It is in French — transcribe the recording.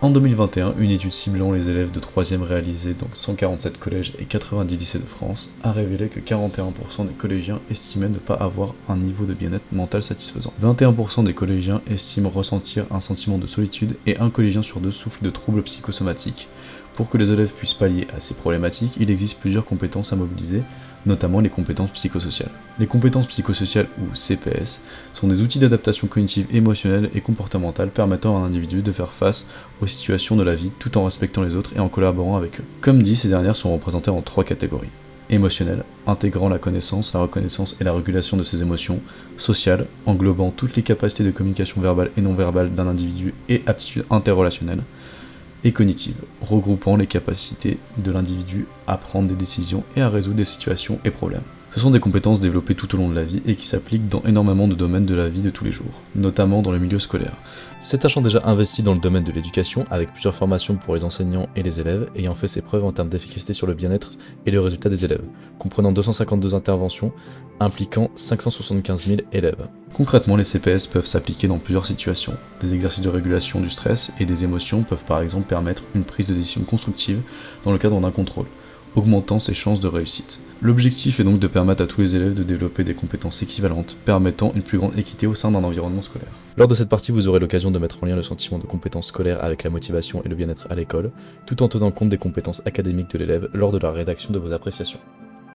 En 2021, une étude ciblant les élèves de 3e réalisée dans 147 collèges et 90 lycées de France a révélé que 41% des collégiens estimaient ne pas avoir un niveau de bien-être mental satisfaisant. 21% des collégiens estiment ressentir un sentiment de solitude et un collégien sur deux souffre de troubles psychosomatiques. Pour que les élèves puissent pallier à ces problématiques, il existe plusieurs compétences à mobiliser, notamment les compétences psychosociales. Les compétences psychosociales, ou CPS, sont des outils d'adaptation cognitive, émotionnelle et comportementale permettant à un individu de faire face aux situations de la vie tout en respectant les autres et en collaborant avec eux. Comme dit, ces dernières sont représentées en trois catégories. Émotionnelle, intégrant la connaissance, la reconnaissance et la régulation de ses émotions. Sociale, englobant toutes les capacités de communication verbale et non verbale d'un individu et aptitudes interrelationnelles. Et cognitive, regroupant les capacités de l'individu à prendre des décisions et à résoudre des situations et problèmes. Ce sont des compétences développées tout au long de la vie et qui s'appliquent dans énormément de domaines de la vie de tous les jours, notamment dans le milieu scolaire. S'étachant déjà investi dans le domaine de l'éducation, avec plusieurs formations pour les enseignants et les élèves, ayant fait ses preuves en termes d'efficacité sur le bien-être et le résultat des élèves, comprenant 252 interventions, impliquant 575 000 élèves. Concrètement, les CPS peuvent s'appliquer dans plusieurs situations. Des exercices de régulation du stress et des émotions peuvent par exemple permettre une prise de décision constructive dans le cadre d'un contrôle, augmentant ses chances de réussite. L'objectif est donc de permettre à tous les élèves de développer des compétences équivalentes, permettant une plus grande équité au sein d'un environnement scolaire. Lors de cette partie, vous aurez l'occasion de mettre en lien le sentiment de compétence scolaire avec la motivation et le bien-être à l'école, tout en tenant compte des compétences académiques de l'élève lors de la rédaction de vos appréciations.